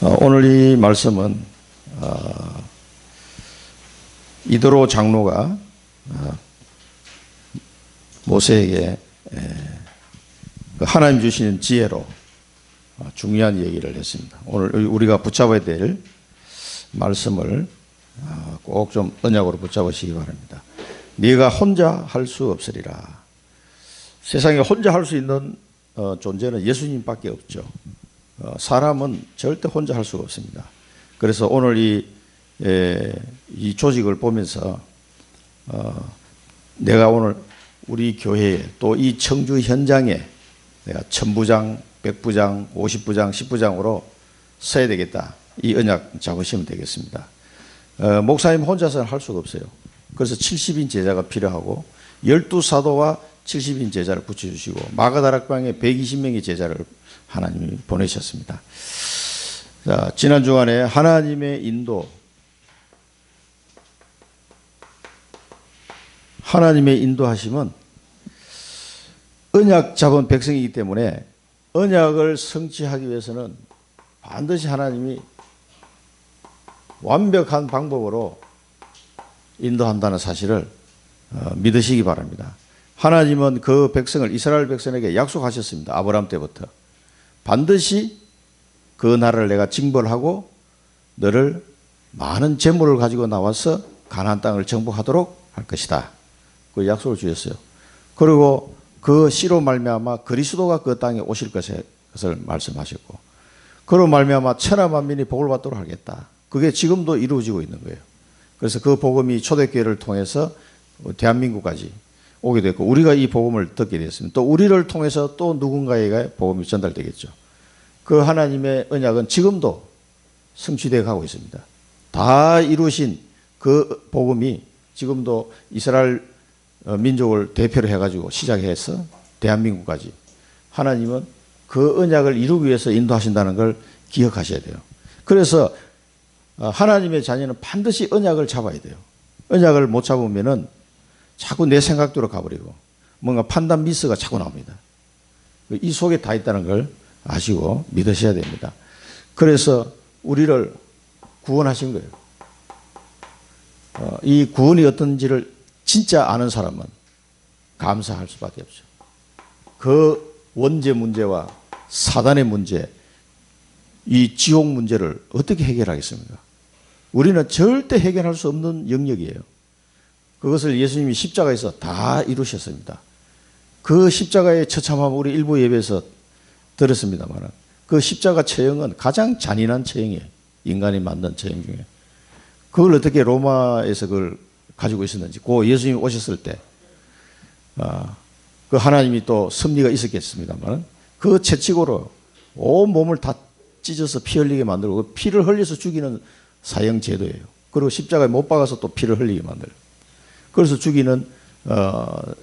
오늘 이 말씀은 이도로 장로가 모세에게 하나님 주시는 지혜로 중요한 얘기를 했습니다. 오늘 우리가 붙잡아야 될 말씀을 꼭 좀 언약으로 붙잡으시기 바랍니다. 네가 혼자 할 수 없으리라. 세상에 혼자 할 수 있는 존재는 예수님밖에 없죠. 사람은 절대 혼자 할 수가 없습니다. 그래서 오늘 이 조직을 보면서 내가 오늘 우리 교회에 또 이 청주 현장에 내가 1000부장, 100부장, 50부장, 10부장으로 서야 되겠다. 이 언약 잡으시면 되겠습니다. 목사님 혼자서는 할 수가 없어요. 그래서 70인 제자가 필요하고 12사도와 70인 제자를 붙여주시고 마가다락방에 120명의 제자를 하나님이 보내셨습니다. 자, 지난 주간에 하나님의 인도하심은 언약 잡은 백성이기 때문에 언약을 성취하기 위해서는 반드시 하나님이 완벽한 방법으로 인도한다는 사실을 믿으시기 바랍니다. 하나님은 그 백성을 이스라엘 백성에게 약속하셨습니다. 아브라함 때부터. 반드시 그 나라를 내가 징벌하고 너를 많은 재물을 가지고 나와서 가나안 땅을 정복하도록 할 것이다. 그 약속을 주셨어요. 그리고 그 씨로 말미암아 그리스도가 그 땅에 오실 것을 말씀하셨고 그로 말미암아 천하 만민이 복을 받도록 하겠다. 그게 지금도 이루어지고 있는 거예요. 그래서 그 복음이 초대교회를 통해서 대한민국까지 오게 됐고 우리가 이 복음을 듣게 됐습니다. 또 우리를 통해서 또 누군가에게 복음이 전달되겠죠. 그 하나님의 언약은 지금도 성취되어 가고 있습니다. 다 이루신 그 복음이 지금도 이스라엘 민족을 대표로 해가지고 시작해서 대한민국까지 하나님은 그 언약을 이루기 위해서 인도하신다는 걸 기억하셔야 돼요. 그래서 하나님의 자녀는 반드시 언약을 잡아야 돼요. 언약을 못 잡으면은 자꾸 내 생각대로 가버리고 뭔가 판단 미스가 자꾸 나옵니다. 이 속에 다 있다는 걸 아시고 믿으셔야 됩니다. 그래서 우리를 구원하신 거예요. 이 구원이 어떤지를 진짜 아는 사람은 감사할 수밖에 없죠. 그 원죄 문제와 사단의 문제, 이 지옥 문제를 어떻게 해결하겠습니까? 우리는 절대 해결할 수 없는 영역이에요. 그것을 예수님이 십자가에서 다 이루셨습니다. 그 십자가의 처참함 우리 일부 예배에서 들었습니다만 그 십자가 처형은 가장 잔인한 처형이에요. 인간이 만든 처형 중에. 그걸 어떻게 로마에서 그걸 가지고 있었는지 그 예수님이 오셨을 때 그 하나님이 또 섭리가 있었겠습니다만 그 채찍으로 온 몸을 다 찢어서 피 흘리게 만들고 그 피를 흘려서 죽이는 사형 제도예요. 그리고 십자가에 못 박아서 또 피를 흘리게 만들어요. 그래서 죽이는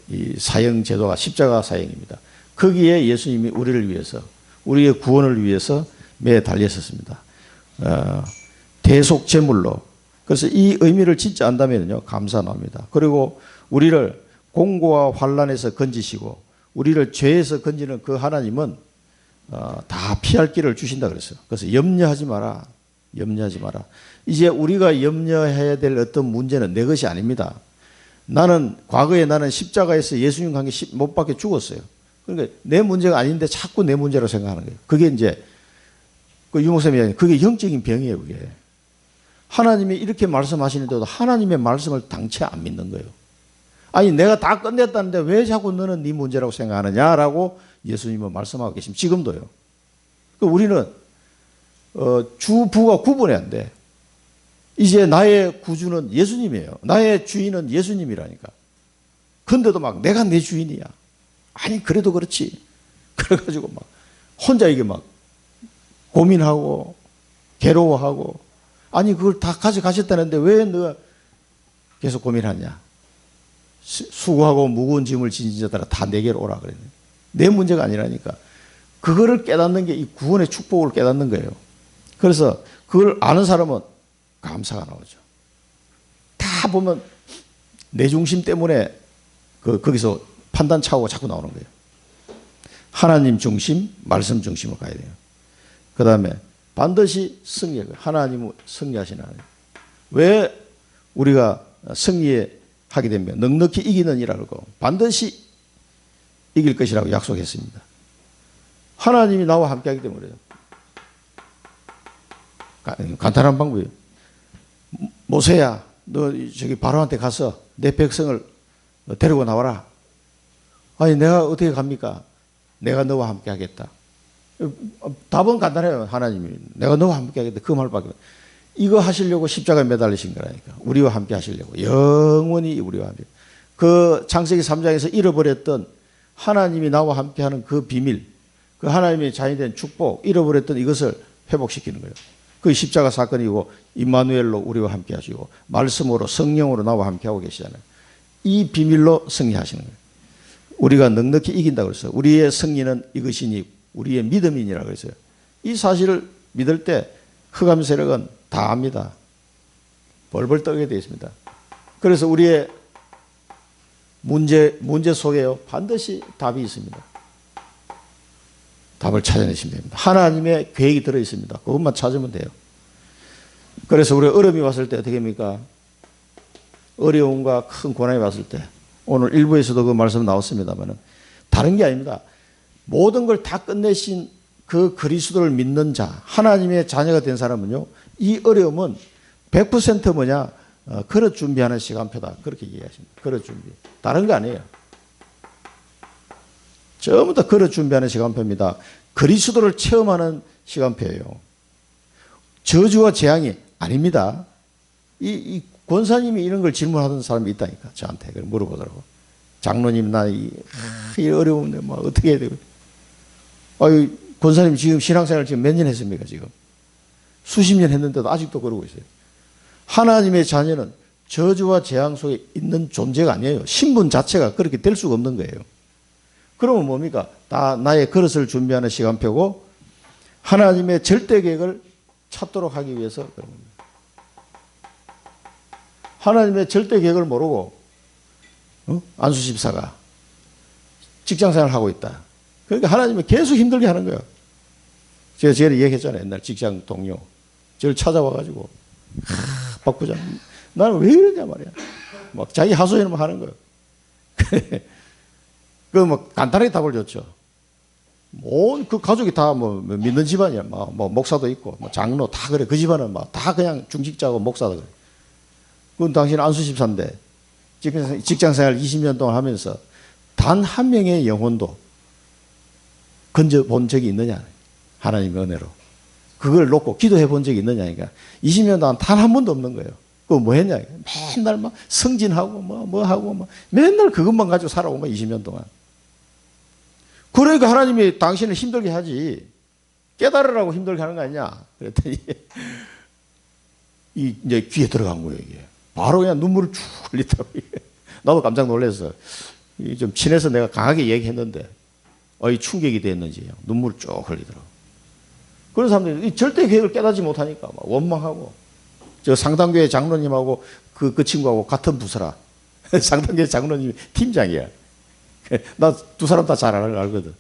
이 사형 제도가 십자가 사형입니다. 거기에 예수님이 우리를 위해서 우리의 구원을 위해서 매달렸었습니다. 대속 제물로. 그래서 이 의미를 진짜 안다면요 감사 나옵니다. 그리고 우리를 공고와 환난에서 건지시고 우리를 죄에서 건지는 그 하나님은 다 피할 길을 주신다 그랬어요. 그래서 염려하지 마라. 염려하지 마라. 이제 우리가 염려해야 될 어떤 문제는 내 것이 아닙니다. 과거에 나는 십자가에서 예수님 관계 못 박혀 죽었어요. 그러니까 내 문제가 아닌데 자꾸 내 문제로 생각하는 거예요. 그게 이제 그 유목사님이 얘기하는 그게 영적인 병이에요. 그게. 하나님이 이렇게 말씀하시는데도 하나님의 말씀을 당최 안 믿는 거예요. 아니 내가 다 끝냈다는데 왜 자꾸 너는 네 문제라고 생각하느냐라고 예수님은 말씀하고 계십니다. 지금도요. 우리는 주부가 구분이 안 돼. 이제 나의 구주는 예수님이에요. 나의 주인은 예수님이라니까. 근데도 막 내가 내 주인이야. 아니 그래도 그렇지. 그래가지고 막 혼자 이게 막 고민하고 괴로워하고 아니 그걸 다 가져가셨다는데 왜 너가 계속 고민하냐. 수고하고 무거운 짐을 지닌 자들아 다 내게로 오라 그랬네. 내 문제가 아니라니까. 그거를 깨닫는 게 이 구원의 축복을 깨닫는 거예요. 그래서 그걸 아는 사람은 감사가 나오죠. 다 보면 내 중심 때문에 거기서 판단 차오가 자꾸 나오는 거예요. 하나님 중심, 말씀 중심으로 가야 돼요. 그 다음에 반드시 승리해요. 하나님은 승리하시는 하나님. 왜 우리가 승리하게 되면 넉넉히 이기는 이라고 반드시 이길 것이라고 약속했습니다. 하나님이 나와 함께하기 때문에 간단한 방법이에요. 모세야, 너 저기 바로한테 가서 내 백성을 데리고 나와라. 아니 내가 어떻게 갑니까? 내가 너와 함께하겠다. 답은 간단해요. 하나님이 내가 너와 함께하겠다. 그 말밖에. 이거 하시려고 십자가에 매달리신 거라니까. 우리와 함께 하시려고. 영원히 우리와 함께. 그 창세기 3장에서 잃어버렸던 하나님이 나와 함께하는 그 비밀, 그 하나님의 자연이 된 축복, 잃어버렸던 이것을 회복시키는 거예요. 그 십자가 사건이고 임마누엘로 우리와 함께 하시고 말씀으로 성령으로 나와 함께하고 계시잖아요. 이 비밀로 승리하시는 거예요. 우리가 넉넉히 이긴다고 그랬어요. 우리의 승리는 이것이니 우리의 믿음이니라고 그랬어요. 이 사실을 믿을 때 흑암 세력은 다 압니다. 벌벌 떨게 되어 있습니다. 그래서 우리의 문제 속에요. 반드시 답이 있습니다. 답을 찾아내시면 됩니다. 하나님의 계획이 들어 있습니다. 그것만 찾으면 돼요. 그래서 우리가 어려움이 왔을 때 어떻게 합니까? 어려움과 큰 고난이 왔을 때 오늘 일부에서도 그 말씀 나왔습니다만 다른 게 아닙니다. 모든 걸 다 끝내신 그 그리스도를 믿는 자, 하나님의 자녀가 된 사람은요, 이 어려움은 100% 뭐냐? 그릇 준비하는 시간표다. 그렇게 이해하십니다. 그릇 준비. 다른 거 아니에요. 전부 다 그릇 준비하는 시간표입니다. 그리스도를 체험하는 시간표예요. 저주와 재앙이 아닙니다. 이 권사님이 이런 걸 질문하던 사람이 있다니까. 저한테 그걸 물어보더라고. 장로님, 나 이 어려운데 뭐 어떻게 해야 되고. 아유, 권사님 지금 신앙생활 지금 몇 년 했습니까, 지금? 수십 년 했는데도 아직도 그러고 있어요. 하나님의 자녀는 저주와 재앙 속에 있는 존재가 아니에요. 신분 자체가 그렇게 될 수가 없는 거예요. 그러면 뭡니까? 다 나의 그릇을 준비하는 시간표고 하나님의 절대 계획을 찾도록 하기 위해서 그런 겁니다. 하나님의 절대 계획을 모르고 안수 집사가 직장생활을 하고 있다. 그러니까 하나님은 계속 힘들게 하는 거예요. 제가 전에 얘기했잖아요. 옛날 직장 동료. 저를 찾아와가지고 박 부장 나는 왜 이러냐 말이야. 막 자기 하소연만 하는 거예요. 그 뭐 간단하게 답을 줬죠. 온 그 가족이 다 뭐 믿는 집안이야. 뭐 목사도 있고 뭐 장로 다 그래. 그 집안은 막 다 그냥 중직자고 목사도 그래. 그건 당신 안수 집사인데 직장생활 20년 동안 하면서 단 한 명의 영혼도 건져 본 적이 있느냐? 하나님의 은혜로. 그걸 놓고 기도해 본 적이 있느냐니까. 20년 동안 단 한 번도 없는 거예요. 그거 뭐 했냐? 맨날 막 승진하고 뭐 하고 뭐 맨날 그것만 가지고 살아온 거야, 20년 동안. 그러니까 하나님이 당신을 힘들게 하지. 깨달으라고 힘들게 하는 거 아니냐? 그랬더니 이제 귀에 들어간 거예요, 이게. 바로 그냥 눈물을 쭉 흘리더라고. 나도 깜짝 놀랐어. 좀 친해서 내가 강하게 얘기했는데 이 충격이 됐는지 눈물을 쭉 흘리더라고. 그런 사람들이 이 절대 계획을 깨닫지 못하니까 막 원망하고. 저 상당교회 장로님하고 그 친구하고 같은 부서라. 상당교회 장로님이 팀장이야. 나 두 사람 다 잘 알거든.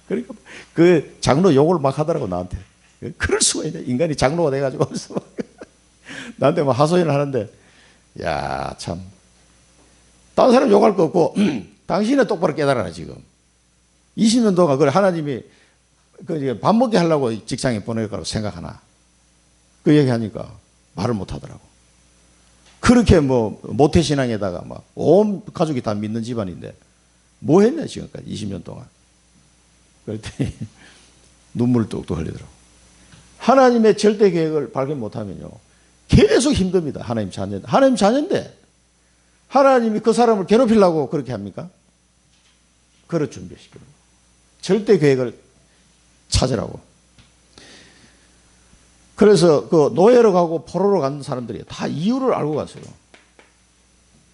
그러니까 그 장로 욕을 막 하더라고, 나한테. 그럴 수가 있네. 인간이 장로가 돼가지고. 나한테 막 하소연을 하는데, 야, 참. 다른 사람 욕할 거 없고, 당신은 똑바로 깨달아라, 지금. 20년 동안 그걸 하나님이 밥 먹게 하려고 직장에 보낼 거라고 생각하나. 그 얘기 하니까 말을 못 하더라고. 그렇게 뭐, 모태신앙에다가 막 온 가족이 다 믿는 집안인데, 뭐 했냐, 지금까지 20년 동안. 그랬더니 눈물을 뚝뚝 흘리더라고. 하나님의 절대 계획을 발견 못하면요, 계속 힘듭니다. 하나님 자녀인데 하나님이 그 사람을 괴롭히려고 그렇게 합니까? 그걸 준비시키는 거예요. 절대 계획을 찾으라고. 그래서 그 노예로 가고 포로로 간 사람들이 다 이유를 알고 갔어요.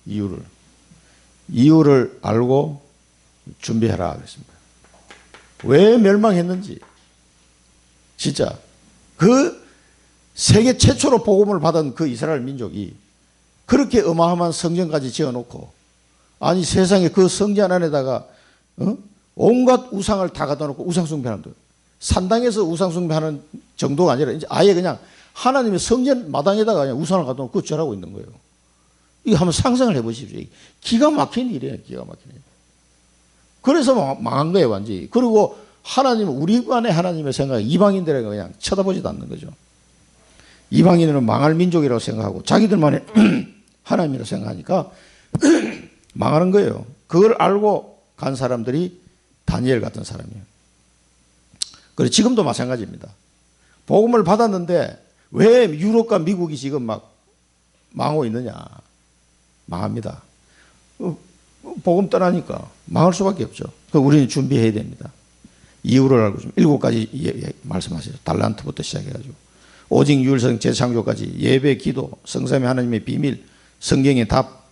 이유를 알고 준비해라 그랬습니다. 왜 멸망했는지. 진짜 그 세계 최초로 복음을 받은 그 이스라엘 민족이 그렇게 어마어마한 성전까지 지어놓고, 아니 세상에 그 성전 안에다가 온갖 우상을 다 갖다 놓고 우상 숭배하는 산당에서 우상숭배하는 정도가 아니라 이제 아예 그냥 하나님의 성전 마당에다가 그냥 우상을 갖다 놓고 그거 절하고 있는 거예요. 이거 한번 상상을 해보십시오. 기가 막힌 일이에요. 기가 막힌 일. 그래서 망한 거예요, 완전히. 그리고 하나님은 우리만의 하나님의 생각에 이방인들에게 그냥 쳐다보지도 않는 거죠. 이방인들은 망할 민족이라고 생각하고 자기들만의 하나님이라고 생각하니까 망하는 거예요. 그걸 알고 간 사람들이 다니엘 같은 사람이에요. 그리고 지금도 마찬가지입니다. 복음을 받았는데 왜 유럽과 미국이 지금 막 망하고 있느냐. 망합니다. 복음 떠나니까 망할 수밖에 없죠. 우리는 준비해야 됩니다. 이유를 알고 좀 7가지 말씀하세요. 달란트부터 시작해가지고 오직 유일성 재창조까지 예배, 기도, 성삼위 하나님의 비밀, 성경의 답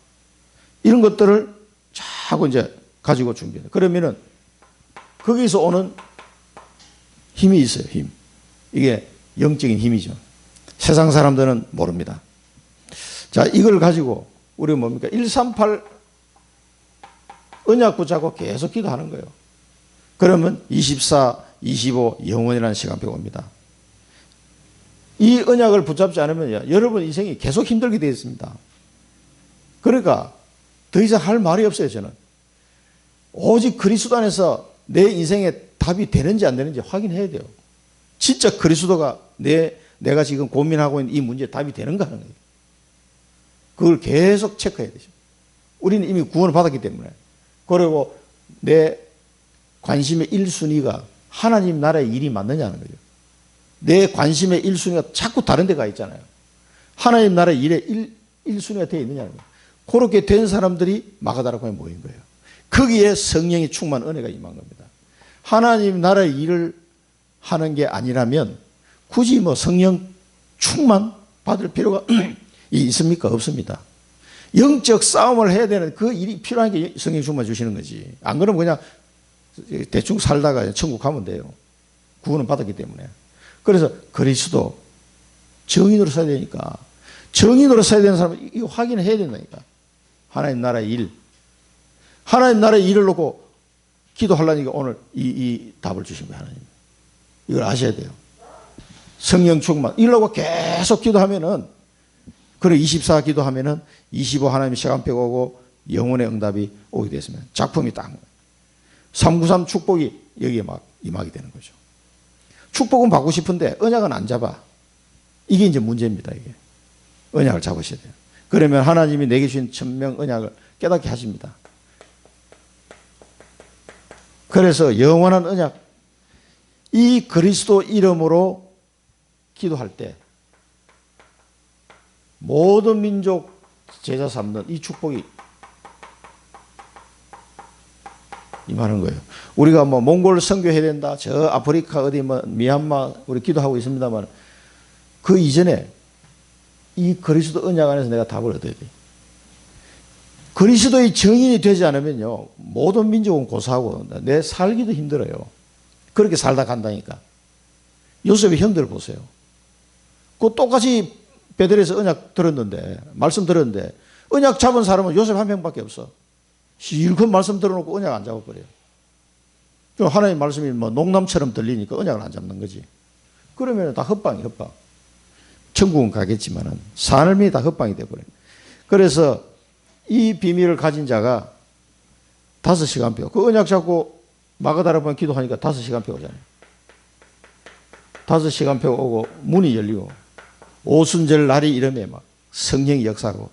이런 것들을 자꾸 이제 가지고 준비해요. 그러면은 거기서 오는 힘이 있어요. 힘. 이게 영적인 힘이죠. 세상 사람들은 모릅니다. 자, 이걸 가지고 우리가 뭡니까? 138 언약 붙잡고 계속 기도하는 거예요. 그러면 24, 25 영원이라는 시간표가 옵니다. 이 언약을 붙잡지 않으면 여러분 인생이 계속 힘들게 되어 있습니다. 그러니까 더 이상 할 말이 없어요. 저는 오직 그리스도 안에서 내 인생의 답이 되는지 안 되는지 확인해야 돼요. 진짜 그리스도가 내가 지금 고민하고 있는 이 문제에 답이 되는가 하는 거예요. 그걸 계속 체크해야 되죠. 우리는 이미 구원을 받았기 때문에. 그리고 내 관심의 1순위가 하나님 나라의 일이 맞느냐는 거죠. 내 관심의 1순위가 자꾸 다른 데 가 있잖아요. 하나님 나라의 일에 1순위가 되어 있느냐는 거예요. 그렇게 된 사람들이 마가다락방에 모인 거예요. 거기에 성령이 충만한 은혜가 임한 겁니다. 하나님 나라의 일을 하는 게 아니라면 굳이 뭐 성령 충만 받을 필요가 있습니까? 없습니다. 영적 싸움을 해야 되는 그 일이 필요한 게 성령 충만 주시는 거지. 안 그러면 그냥 대충 살다가 천국 가면 돼요. 구원은 받았기 때문에. 그래서 그리스도 정인으로 써야 되니까 정인으로 써야 되는 사람은 이거 확인을 해야 된다니까. 하나님 나라의 일. 하나님 나라의 일을 놓고 기도하려니까 오늘 이 답을 주신 거예요. 하나님. 이걸 아셔야 돼요. 성령 충만. 이러고 계속 기도하면은 그리고 24 기도하면은 25 하나님의 시간표가 오고 영혼의 응답이 오게 됐으면 작품이 딱 393 축복이 여기에 막 임하게 되는 거죠. 축복은 받고 싶은데 언약은 안 잡아. 이게 이제 문제입니다. 이게 언약을 잡으셔야 돼요. 그러면 하나님이 내게 주신 천명 언약을 깨닫게 하십니다. 그래서 영원한 언약, 이 그리스도 이름으로 기도할 때 모든 민족 제자 삼는 이 축복이 임하는 거예요. 우리가 뭐 몽골 선교해야 된다, 저 아프리카 어디 뭐 미얀마 우리 기도하고 있습니다만 그 이전에 이 그리스도 언약 안에서 내가 답을 얻어야 돼. 그리스도의 정인이 되지 않으면요 모든 민족은 고사하고 내 살기도 힘들어요. 그렇게 살다 간다니까. 요셉의 형들 보세요. 그 똑같이 베델에서 언약 들었는데 말씀 들었는데 언약 잡은 사람은 요셉 한 명밖에 없어. 실컷 말씀 들어놓고 언약 안 잡아버려요. 하나님 말씀이 뭐 농담처럼 들리니까 언약을 안 잡는 거지. 그러면 다 헛방이 헛방. 천국은 가겠지만은 삶이 다 헛방이 돼버려요. 그래서 이 비밀을 가진 자가 5시간표. 그 언약 잡고 마가다락방에 기도하니까 5시간표 오잖아요. 5시간표 오고 문이 열리고 오순절 날이 이름에 막 성령이 역사하고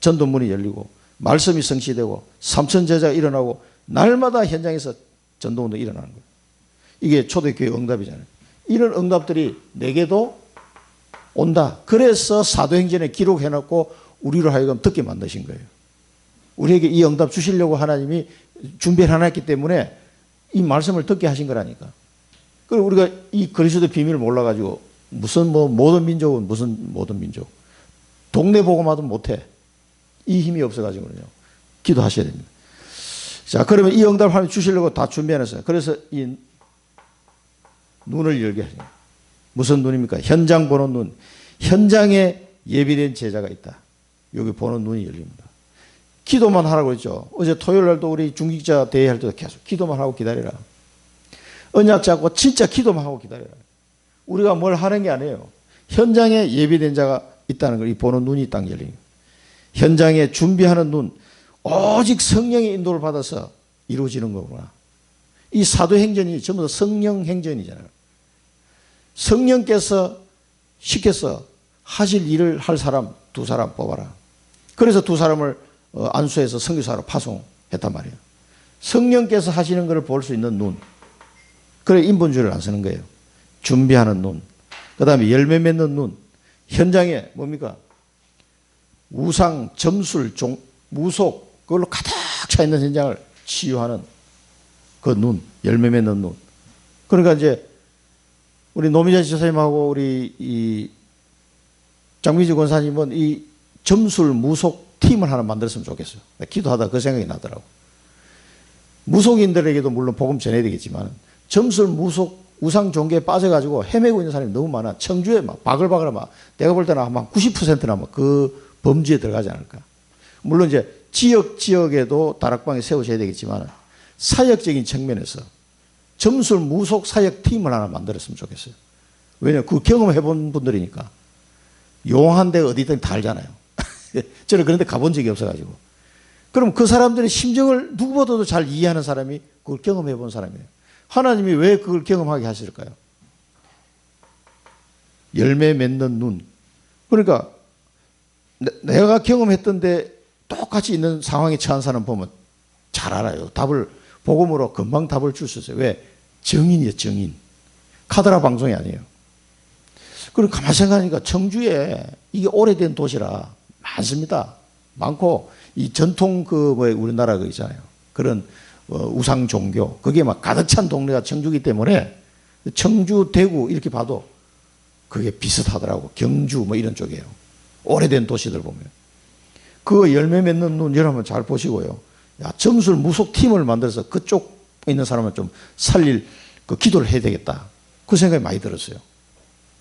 전도문이 열리고 말씀이 성취되고 삼천 제자가 일어나고 날마다 현장에서 전도운동이 일어나는 거예요. 이게 초대교회 응답이잖아요. 이런 응답들이 내게도 온다. 그래서 사도행전에 기록해놓고 우리로 하여금 듣게 만드신 거예요. 우리에게 이 응답 주시려고 하나님이 준비를 해놨기 때문에 이 말씀을 듣게 하신 거라니까. 그리고 우리가 이 그리스도 비밀을 몰라가지고 무슨 뭐 모든 민족은 무슨 모든 민족 동네 복음화도 못해. 이 힘이 없어가지고는요. 기도하셔야 됩니다. 자, 그러면 이 응답을 하나님 주시려고 다 준비해놨어요. 그래서 이 눈을 열게 하세요. 무슨 눈입니까? 현장 보는 눈. 현장에 예비된 제자가 있다. 여기 보는 눈이 열립니다. 기도만 하라고 했죠. 어제 토요일 날도 우리 중직자 대회할 때도 계속 기도만 하고 기다리라. 언약 잡고 진짜 기도만 하고 기다려라. 우리가 뭘 하는 게 아니에요. 현장에 예비된 자가 있다는 걸 보는 눈이 딱 열리는 거예요. 현장에 준비하는 눈, 오직 성령의 인도를 받아서 이루어지는 거구나. 이 사도행전이 전부 다 성령 행전이잖아요. 성령께서 시켜서 하실 일을 할 사람 두 사람 뽑아라. 그래서 두 사람을 안수해서 선교사로 파송했단 말이에요. 성령께서 하시는 것을 볼 수 있는 눈. 그래 인본주의를 안 쓰는 거예요. 준비하는 눈. 그 다음에 열매 맺는 눈. 현장에 뭡니까? 우상, 점술, 무속 그걸로 가득 차 있는 현장을 치유하는 그 눈. 열매 맺는 눈. 그러니까 이제 우리 노미자 지사님하고 우리 이 장미지 권사님은 이 점술 무속 팀을 하나 만들었으면 좋겠어요. 기도하다 그 생각이 나더라고. 무속인들에게도 물론 복음 전해야 되겠지만 점술 무속 우상 종교에 빠져가지고 헤매고 있는 사람이 너무 많아. 청주에 막 바글바글 막 내가 볼 때는 아마 90%나 그 범주에 들어가지 않을까. 물론 이제 지역에도 다락방에 세우셔야 되겠지만 사역적인 측면에서 점술 무속 사역 팀을 하나 만들었으면 좋겠어요. 왜냐하면 그 경험해 본 분들이니까. 용한 데 어디든 다 알잖아요. 저는 그런 데 가본 적이 없어가지고. 그럼 그 사람들의 심정을 누구보다도 잘 이해하는 사람이 그걸 경험해 본 사람이에요. 하나님이 왜 그걸 경험하게 하실까요? 열매 맺는 눈. 그러니까 내가 경험했던데 똑같이 있는 상황에 처한 사람 보면 잘 알아요. 답을 복음으로 금방 답을 줄 수 있어요. 왜? 정인이에요. 정인. 카더라 방송이 아니에요. 그럼 가만히 생각하니까 청주에 이게 오래된 도시라 많습니다. 많고 이 전통 우리나라 그 있잖아요. 그런 우상 종교 그게 막 가득 찬 동네가 청주기 때문에 청주, 대구 이렇게 봐도 그게 비슷하더라고. 경주 뭐 이런 쪽이에요. 오래된 도시들 보면. 그 열매 맺는 눈 여러분 잘 보시고요. 야, 점술 무속 팀을 만들어서 그쪽 있는 사람을 좀 살릴 그 기도를 해야 되겠다. 그 생각이 많이 들었어요.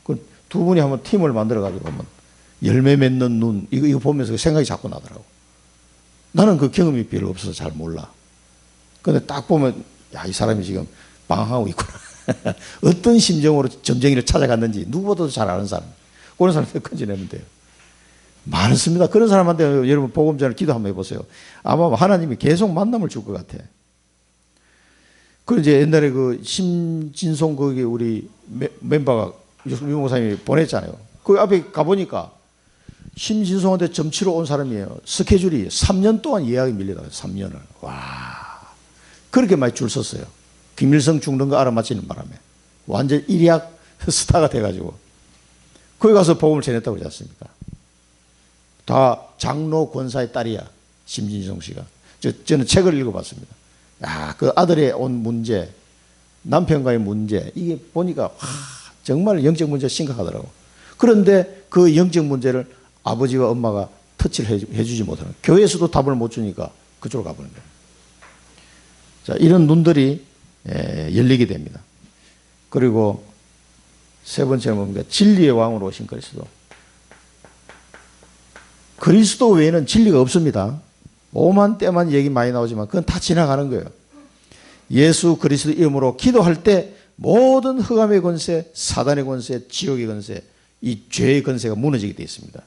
그 두 분이 한번 팀을 만들어가지고 보면 열매 맺는 눈 이거 보면서 생각이 자꾸 나더라고. 나는 그 경험이 별로 없어서 잘 몰라. 근데 딱 보면 야, 이 사람이 지금 방황하고 있구나. 어떤 심정으로 점쟁이를 찾아갔는지 누구보다도 잘 아는 사람. 그런 사람한테 건져내면 돼요. 많습니다. 그런 사람한테 여러분 복음 전을 기도 한번 해보세요. 아마 하나님이 계속 만남을 줄 것 같아. 그 이제 옛날에 그 심진송 거기 우리 멤버가 유목사님이 보냈잖아요. 그 앞에 가보니까 심진송한테 점치러 온 사람이에요. 스케줄이 3년 동안 예약이 밀리다가 3년을. 와. 그렇게 많이 줄 섰어요. 김일성 죽는 거 알아맞히는 바람에. 완전 일약 스타가 돼가지고. 거기 가서 복음을 전했다고 그러지 않습니까? 다 장로 권사의 딸이야. 심진성 씨가. 저는 책을 읽어봤습니다. 야, 그 아들의 온 문제, 남편과의 문제, 이게 보니까 정말 영적 문제가 심각하더라고. 그런데 그 영적 문제를 아버지와 엄마가 터치를 해주지 못하는. 교회에서도 답을 못 주니까 그쪽으로 가버린 거예요. 자, 이런 눈들이 열리게 됩니다. 그리고 세 번째는 뭡니까? 진리의 왕으로 오신 그리스도. 그리스도 외에는 진리가 없습니다. 오만 때만 얘기 많이 나오지만 그건 다 지나가는 거예요. 예수 그리스도 이름으로 기도할 때 모든 흑암의 권세, 사단의 권세, 지옥의 권세, 이 죄의 권세가 무너지게 되어 있습니다.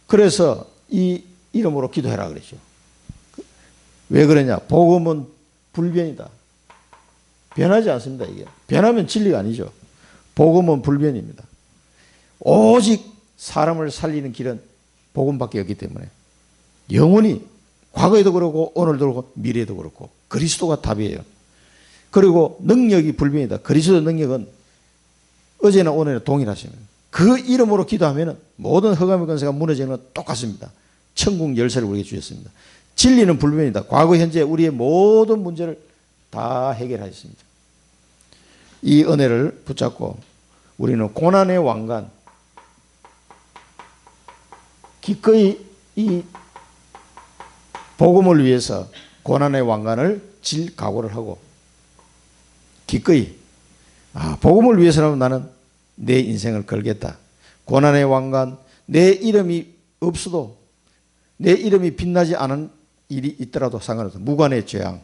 그래서 이 이름으로 기도해라 그랬죠. 왜 그러냐? 복음은 불변이다. 변하지 않습니다. 이게 변하면 진리가 아니죠. 복음은 불변입니다. 오직 사람을 살리는 길은 복음밖에 없기 때문에 영원히 과거에도 그렇고 오늘도 그렇고 미래에도 그렇고 그리스도가 답이에요. 그리고 능력이 불변이다. 그리스도의 능력은 어제나 오늘이나 동일하십니다. 그 이름으로 기도하면 모든 흑암의 권세가 무너지는 건 똑같습니다. 천국 열쇠를 우리에게 주셨습니다. 진리는 불변이다. 과거 현재 우리의 모든 문제를 다 해결하셨습니다. 이 은혜를 붙잡고 우리는 고난의 왕관 기꺼이 이 복음을 위해서 고난의 왕관을 질 각오를 하고 기꺼이 복음을 위해서라면 나는 내 인생을 걸겠다. 고난의 왕관 내 이름이 없어도 내 이름이 빛나지 않은 일이 있더라도 상관없어. 무관의 재앙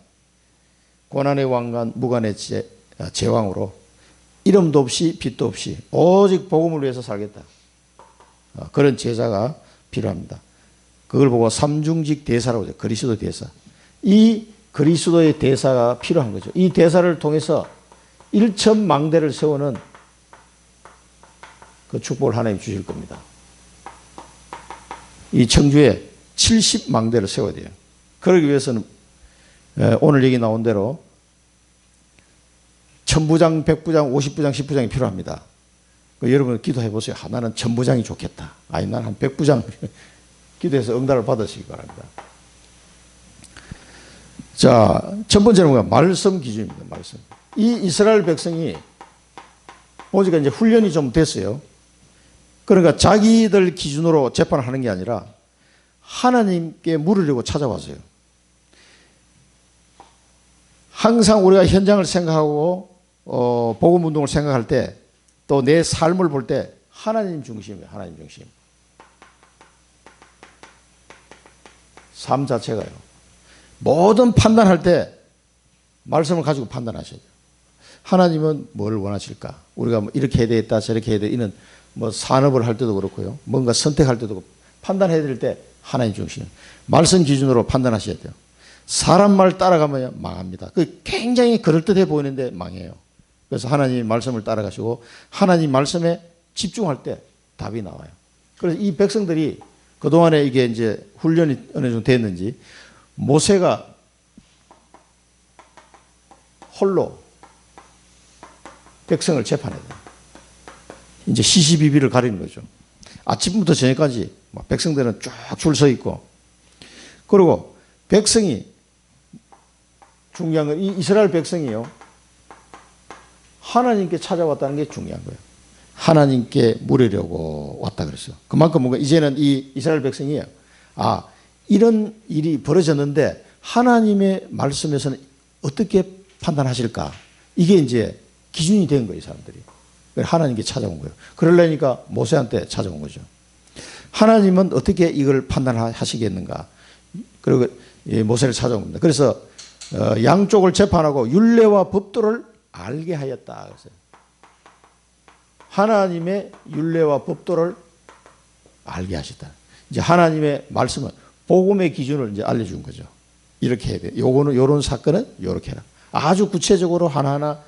고난의 왕관 무관의 제왕으로 이름도 없이 빛도 없이 오직 복음을 위해서 살겠다. 그런 제자가 필요합니다. 그걸 보고 삼중직 대사라고 하죠. 그리스도 대사. 이 그리스도의 대사가 필요한 거죠. 이 대사를 통해서 일천망대를 세우는 그 축복을 하나님 주실 겁니다. 이 청주에 70망대를 세워야 돼요. 그러기 위해서는 오늘 얘기 나온 대로 1000부장, 100부장, 50부장, 10부장이 필요합니다. 여러분 기도해 보세요. 나는 1000부장이 좋겠다. 아니 나는 한 100부장 기도해서 응답을 받으시기 바랍니다. 자, 첫 번째는 뭐야? 말씀 기준입니다. 말씀. 이 이스라엘 백성이 보니까 이제 훈련이 좀 됐어요. 그러니까 자기들 기준으로 재판을 하는 게 아니라 하나님께 물으려고 찾아왔어요. 항상 우리가 현장을 생각하고 복음 운동을 생각할 때 또 내 삶을 볼 때 하나님 중심이에요. 하나님 중심. 삶 자체가요. 모든 판단할 때 말씀을 가지고 판단하셔야 돼요. 하나님은 뭘 원하실까? 우리가 뭐 이렇게 해야 되겠다, 저렇게 해야 돼. 이는 뭐 산업을 할 때도 그렇고요. 뭔가 선택할 때도 그렇고 판단해야 될 때 하나님 중심. 말씀 기준으로 판단하셔야 돼요. 사람 말 따라가면 망합니다. 그 굉장히 그럴듯해 보이는데 망해요. 그래서 하나님 말씀을 따라가시고 하나님 말씀에 집중할 때 답이 나와요. 그래서 이 백성들이 그동안에 이게 이제 훈련이 어느 정도 됐는지 모세가 홀로 백성을 재판해야 돼요. 이제 시시비비를 가리는 거죠. 아침부터 저녁까지 백성들은 쭉 줄 서 있고, 그리고 백성이 중요한 건 이 이스라엘 백성이요. 하나님께 찾아왔다는 게 중요한 거예요. 하나님께 물으려고 왔다 그랬어요. 그만큼 뭔가 이제는 이 이스라엘 백성이 이런 일이 벌어졌는데 하나님의 말씀에서는 어떻게 판단하실까? 이게 이제 기준이 된 거예요, 이 사람들이. 하나님께 찾아온 거예요. 그러려니까 모세한테 찾아온 거죠. 하나님은 어떻게 이걸 판단하시겠는가? 그리고 모세를 찾아온 겁니다. 그래서 양쪽을 재판하고 율례와 법도를 알게 하였다. 그래서 하나님의 율례와 법도를 알게 하셨다. 이제 하나님의 말씀은 복음의 기준을 이제 알려준 거죠. 이렇게 해야 돼. 요거는 요런 사건은 요렇게 해라. 아주 구체적으로 하나하나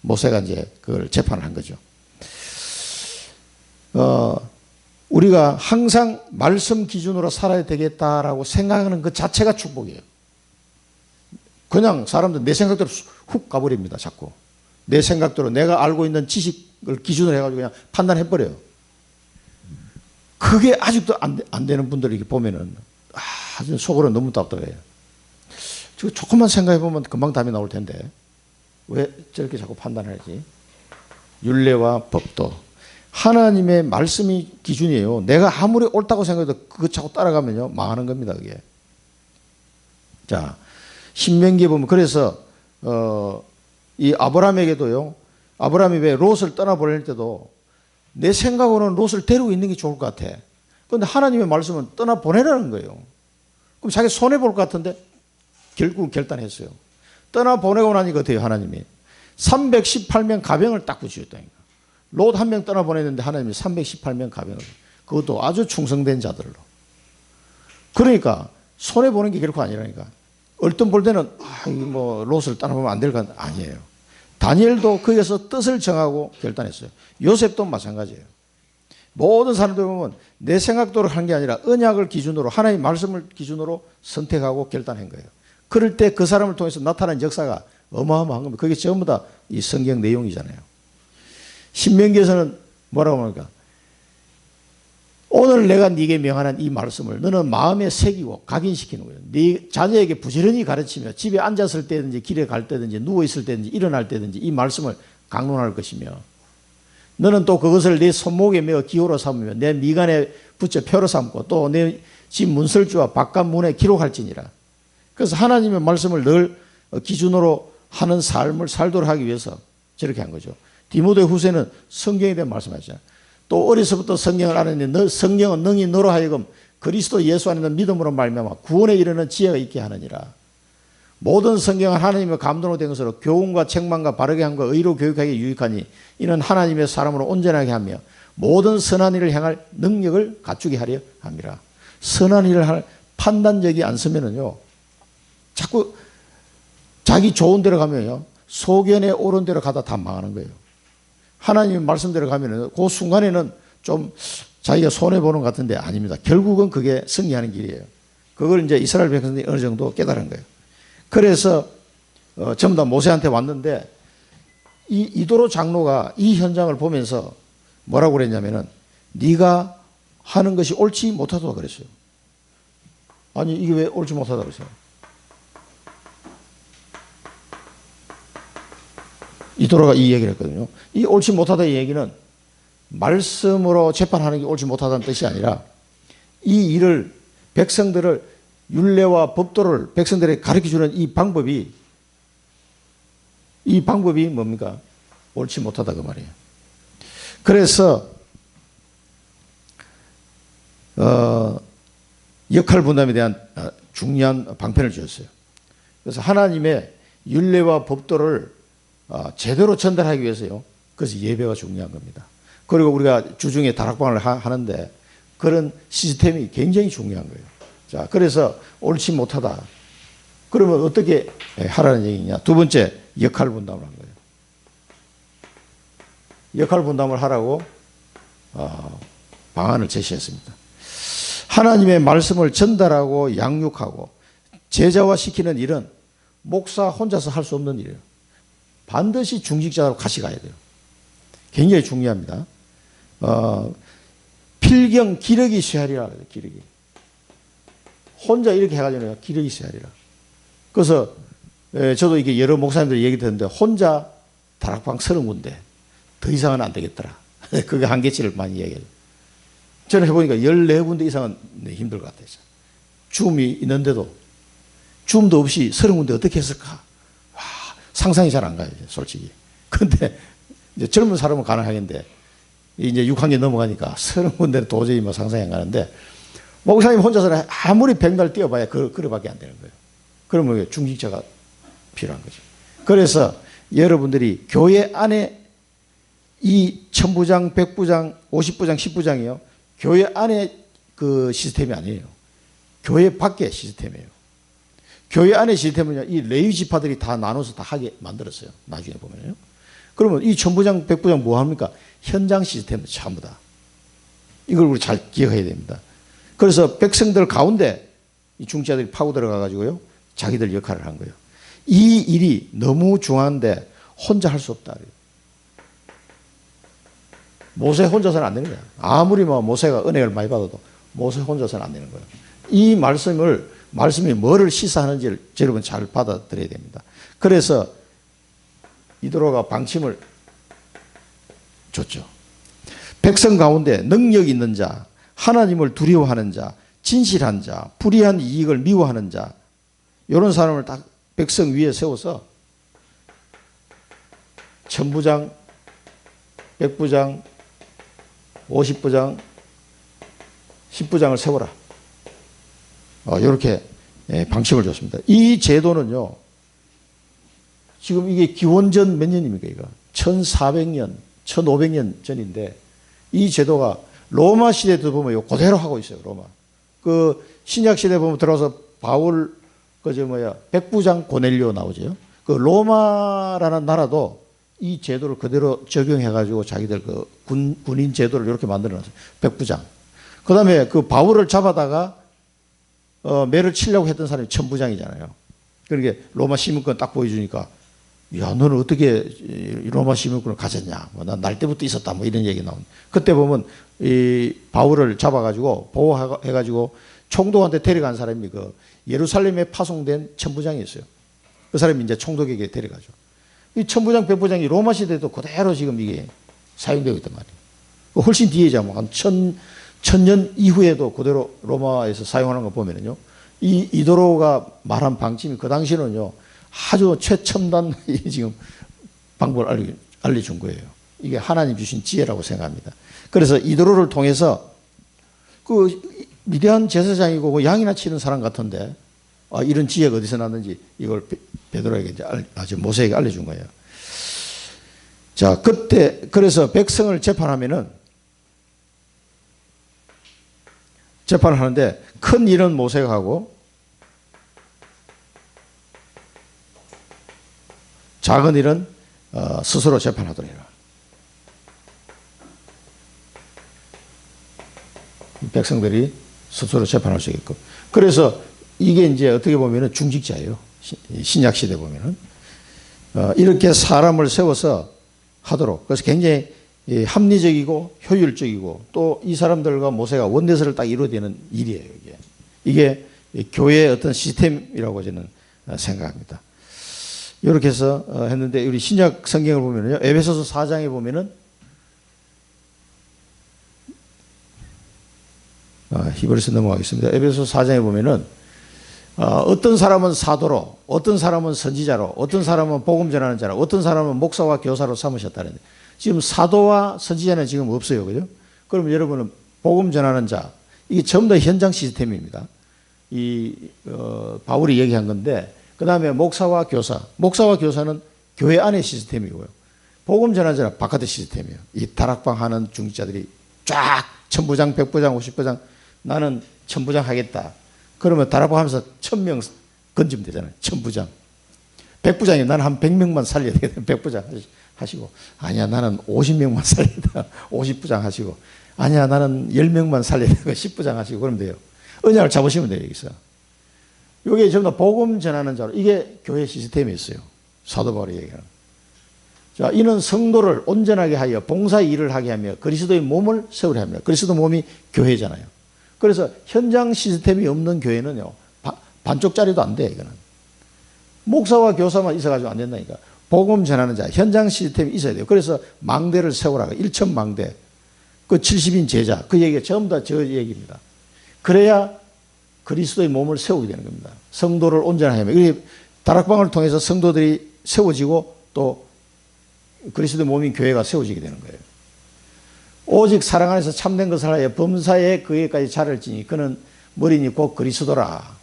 모세가 이제 그걸 재판을 한 거죠. 우리가 항상 말씀 기준으로 살아야 되겠다라고 생각하는 그 자체가 축복이에요. 그냥 사람들 내 생각대로 훅 가버립니다. 자꾸 내 생각대로 내가 알고 있는 지식을 기준으로 해가지고 그냥 판단해버려요. 그게 아직도 안 되는 분들을 이렇게 보면은 아주 속으로 너무 답답해요. 조금만 생각해보면 금방 답이 나올 텐데 왜 저렇게 자꾸 판단하지? 율례와 법도 하나님의 말씀이 기준이에요. 내가 아무리 옳다고 생각해도 그거 자꾸 따라가면요 망하는 겁니다. 그게. 자, 신명기에 보면 그래서 이 아브라함에게도요. 아브라함이 왜 롯을 떠나보낼 때도 내 생각으로는 롯을 데리고 있는 게 좋을 것 같아. 그런데 하나님의 말씀은 떠나보내라는 거예요. 그럼 자기 손해볼 것 같은데 결국 결단했어요. 떠나보내고 나니까 어때요? 하나님이 318명 가병을 딱 붙이셨다니까. 롯 한 명 떠나보냈는데 하나님이 318명 가병을, 그것도 아주 충성된 자들로. 그러니까 손해보는 게 결코 아니라니까. 얼떤 볼 때는 뭐 롯을 떠나보면 안 될 건 아니에요. 다니엘도 거기에서 뜻을 정하고 결단했어요. 요셉도 마찬가지예요. 모든 사람들 보면 내 생각대로 한 게 아니라 언약을 기준으로 하나님의 말씀을 기준으로 선택하고 결단한 거예요. 그럴 때 그 사람을 통해서 나타난 역사가 어마어마한 겁니다. 그게 전부 다 이 성경 내용이잖아요. 신명기에서는 뭐라고 합니까? 오늘 내가 네게 명하는 이 말씀을 너는 마음에 새기고 각인시키는 거예요. 네 자녀에게 부지런히 가르치며 집에 앉았을 때든지 길에 갈 때든지 누워있을 때든지 일어날 때든지 이 말씀을 강론할 것이며 너는 또 그것을 내 손목에 메어 기호로 삼으며 내 미간에 붙여 표로 삼고 또 내 집 문설주와 바깥 문에 기록할지니라. 그래서 하나님의 말씀을 늘 기준으로 하는 삶을 살도록 하기 위해서 저렇게 한 거죠. 디모데 후서는 성경에 대한 말씀하시잖아요. 또 어려서부터 성경을 아는데 성경은 능히 너로 하여금 그리스도 예수 안에 있는 믿음으로 말미암아 구원에 이르는 지혜가 있게 하느니라. 모든 성경은 하나님의 감동으로 된 것으로 교훈과 책망과 바르게 함과 의로 교육하기에 유익하니 이는 하나님의 사람으로 온전하게 하며 모든 선한 일을 향할 능력을 갖추게 하려 함이라. 선한 일을 할 판단력이 안 서면은요, 자꾸 자기 좋은 데로 가면요, 소견에 옳은 데로 가다 다 망하는 거예요. 하나님의 말씀대로 가면은 그 순간에는 좀 자기가 손해보는 것 같은데 아닙니다. 결국은 그게 승리하는 길이에요. 그걸 이제 이스라엘 백성들이 어느 정도 깨달은 거예요. 그래서 전부 다 모세한테 왔는데 이 이도로 장로가 이 현장을 보면서 뭐라고 그랬냐면은 네가 하는 것이 옳지 못하다고 그랬어요. 아니 이게 왜 옳지 못하다고 그랬어요? 이도로가 이 얘기를 했거든요. 이 옳지 못하다 이 얘기는 말씀으로 재판하는 게 옳지 못하다는 뜻이 아니라 이 일을 백성들을 율례와 법도를 백성들에게 가르쳐주는 이 방법이 뭡니까? 옳지 못하다 그 말이에요. 그래서 역할 분담에 대한 중요한 방편을 주었어요. 그래서 하나님의 율례와 법도를 제대로 전달하기 위해서요. 그래서 예배가 중요한 겁니다. 그리고 우리가 주중에 다락방을 하는데 그런 시스템이 굉장히 중요한 거예요. 자, 그래서 옳지 못하다. 그러면 어떻게 하라는 얘기냐? 두 번째, 역할 분담을 한 거예요. 역할 분담을 하라고 방안을 제시했습니다. 하나님의 말씀을 전달하고 양육하고 제자화시키는 일은 목사 혼자서 할 수 없는 일이에요. 반드시 중직자로 같이 가야 돼요. 굉장히 중요합니다. 필경 기력이 쇠하리라 그래요. 기력이. 혼자 이렇게 해가지고 기력이 쇠하리라. 그래서 저도 이게 여러 목사님들 얘기 듣는데 혼자 다락방 30군데 더 이상은 안 되겠더라. 그게 한계치를 많이 얘기해요. 저는 해보니까 14군데 이상은 힘들 것 같아요. 줌이 있는데도 줌도 없이 30군데 어떻게 했을까? 와, 상상이 잘 안 가요, 솔직히. 근데 이제 젊은 사람은 가능하겠는데 이제 6학년 넘어가니까 30군데는 도저히 뭐 상상이 안 가는데 목사님 혼자서는 아무리 백날 뛰어봐야 그거밖에 안 되는 거예요. 그러면 중직자가 필요한 거죠. 그래서 여러분들이 교회 안에 이 1000부장, 100부장, 50부장, 10부장이요. 교회 안에 그 시스템이 아니에요. 교회 밖의 시스템이에요. 교회 안의 시스템은요, 이 레위 지파들이 다 나눠서 다 하게 만들었어요. 나중에 보면요. 그러면 이 1000부장, 100부장 뭐 합니까? 현장 시스템은 전부 다. 이걸 우리 잘 기억해야 됩니다. 그래서 백성들 가운데 이 중직자들이 파고 들어가가지고요, 자기들 역할을 한 거예요. 이 일이 너무 중요한데 혼자 할 수 없다. 모세 혼자서는 안 되는 거야. 아무리 뭐 모세가 은혜를 많이 받아도 모세 혼자서는 안 되는 거예요. 이 말씀이 뭐를 시사하는지를 여러분 잘 받아들여야 됩니다. 그래서 이도로가 방침을 줬죠. 백성 가운데 능력 있는 자, 하나님을 두려워하는 자, 진실한 자, 불의한 이익을 미워하는 자, 이런 사람을 딱 백성 위에 세워서 1000부장, 100부장, 50부장, 10부장을 세워라. 이렇게 방침을 줬습니다. 이 제도는요, 지금 이게 기원전 몇 년입니까, 이거? 1400년, 1500년 전인데, 이 제도가 로마 시대도 보면 이거 그대로 하고 있어요, 로마. 그 신약 시대 보면 들어서 바울, 백부장 고넬료 나오죠. 그 로마라는 나라도 이 제도를 그대로 적용해가지고 자기들 그 군인 제도를 이렇게 만들어놨어요. 백부장. 그 다음에 그 바울을 잡아다가 매를 치려고 했던 사람이 1000부장이잖아요. 그러니까 로마 시민권 딱 보여주니까, 야, 너는 어떻게 로마 시민권을 가졌냐? 난 날 때부터 있었다. 뭐 이런 얘기 나오는. 그때 보면 이 바울을 잡아가지고 보호해가지고 총독한테 데려간 사람이 그 예루살렘에 파송된 1000부장이 있어요. 그 사람이 이제 총독에게 데려가죠. 이 1000부장, 100부장이 로마 시대도 그대로 지금 이게 사용되고 있단 말이에요. 훨씬 뒤에죠. 한 1000년 이후에도 그대로 로마에서 사용하는 거 보면은요. 이 이도로가 말한 방침이 그 당시는요, 아주 최첨단 지금 방법을 알려준 거예요. 이게 하나님 주신 지혜라고 생각합니다. 그래서 이도로를 통해서 그 미대한 제사장이고 양이나 치는 사람 같은데 이런 지혜가 어디서 났는지 이걸 베드로에게 이제 모세에게 알려준 거예요. 자, 그때 그래서 백성을 재판하면은 재판을 하는데 큰 일은 모세가 하고 작은 일은 스스로 재판하더라. 백성들이 스스로 재판할 수 있고. 그래서 이게 이제 어떻게 보면은 중직자예요. 신약 시대 보면은 이렇게 사람을 세워서 하도록. 그래서 굉장히 합리적이고 효율적이고 또 이 사람들과 모세가 원내설을 딱 이루어내는 일이에요. 이게 교회의 어떤 시스템이라고 저는 생각합니다. 이렇게 해서 했는데 우리 신약 성경을 보면요, 에베소서 4장에 보면은 히브리서 넘어가겠습니다. 에베소서 4장에 보면은 어떤 사람은 사도로, 어떤 사람은 선지자로, 어떤 사람은 복음 전하는 자로, 어떤 사람은 목사와 교사로 삼으셨다는데 지금 사도와 선지자는 지금 없어요, 그죠? 그럼 여러분은 복음 전하는 자, 이게 전부 다 현장 시스템입니다. 바울이 얘기한 건데, 그 다음에 목사와 교사는 교회 안의 시스템이고요. 복음 전하는 자는 바깥의 시스템이에요. 이 다락방 하는 중직자들이 쫙 천부장, 백부장, 50부장, 나는 천부장 하겠다. 그러면 다락방 하면서 1000명 건지면 되잖아요. 천부장. 백부장이 나는 한 100명만 살려야 되겠다. 백부장 하시고, 아니야 나는 50명만 살려야 돼. 50부장 하시고, 아니야 나는 10명만 살려야 돼. 10부장 하시고 그러면 돼요. 언약을 잡으시면 돼요. 여기서. 이게 전부 다 복음 전하는 자로, 이게 교회 시스템이 있어요. 사도 바울이 얘기하는. 자, 이는 성도를 온전하게 하여 봉사 일을 하게 하며 그리스도의 몸을 세우려 합니다. 그리스도 몸이 교회잖아요. 그래서 현장 시스템이 없는 교회는요, 반쪽짜리도 안 돼, 이거는. 목사와 교사만 있어가지고 안 된다니까. 복음 전하는 자, 현장 시스템이 있어야 돼요. 그래서 망대를 세우라고, 1천망대. 그 70인 제자, 그 얘기가 전부 다 저 얘기입니다. 그래야 그리스도의 몸을 세우게 되는 겁니다. 성도를 온전하게 하며. 다락방을 통해서 성도들이 세워지고 또 그리스도의 몸인 교회가 세워지게 되는 거예요. 오직 사랑 안에서 참된 것을 하여 범사에 그에까지 자를 지니 그는 머리니 곧 그리스도라.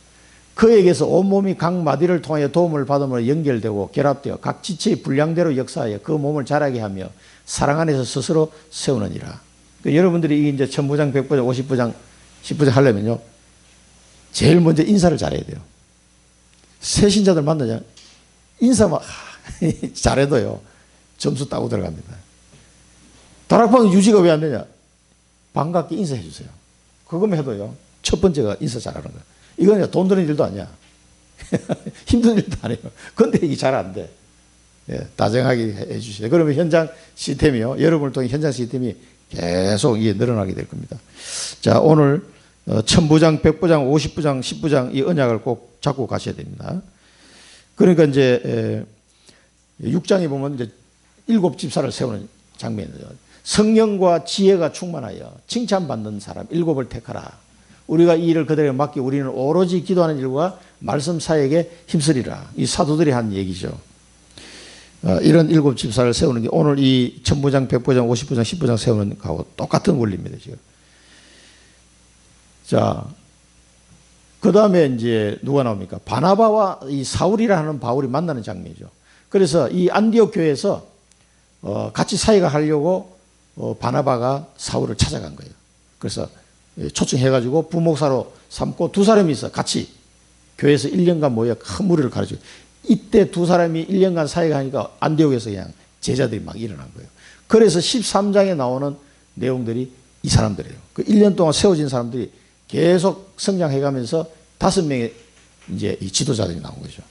그에게서 온몸이 각 마디를 통하여 도움을 받음으로 연결되고 결합되어 각 지체의 분량대로 역사하여 그 몸을 자라게 하며 사랑 안에서 스스로 세우느니라. 그러니까 여러분들이 이제 천부장, 백부장, 50부장, 10부장 하려면요, 제일 먼저 인사를 잘해야 돼요. 새 신자들 만나자 인사만 잘해도요 점수 따고 들어갑니다. 다락방 유지가 왜 안 되냐? 반갑게 인사해 주세요. 그거만 해도요 첫 번째가 인사 잘하는 거예요. 이건 돈 드는 일도 아니야. 힘든 일도 아니에요. 근데 이게 잘 안 돼. 예, 다정하게 해 주세요. 그러면 현장 시스템이요, 여러분을 통해 현장 시스템이 계속 이게 늘어나게 될 겁니다. 자, 오늘 천부장, 백부장, 50부장, 10부장 이 언약을 꼭 잡고 가셔야 됩니다. 그러니까 이제 6장에 보면 이제 7집사를 세우는 장면이죠. 성령과 지혜가 충만하여 칭찬받는 사람 7을 택하라. 우리가 이 일을 그들에게 맡기 우리는 오로지 기도하는 일과 말씀 사역에 힘쓰리라. 이 사도들이 한 얘기죠. 이런 7집사를 세우는 게 오늘 이 천부장, 백부장, 50부장, 10부장 세우는 거하고 똑같은 원리입니다, 지금. 자, 그 다음에 이제 누가 나옵니까? 바나바와 이 사울이라는 바울이 만나는 장면이죠. 그래서 이 안디옥 교회에서 같이 사역을 하려고 바나바가 사울을 찾아간 거예요. 그래서 초청해가지고 부목사로 삼고 두 사람이 있어 같이 교회에서 1년간 모여 큰 무리를 가르치고, 이때 두 사람이 1년간 사역하니까 안디옥에서 그냥 제자들이 막 일어난 거예요. 그래서 13장에 나오는 내용들이 이 사람들이에요. 그 1년 동안 세워진 사람들이 계속 성장해가면서 5명의 이제 이 지도자들이 나온 거죠.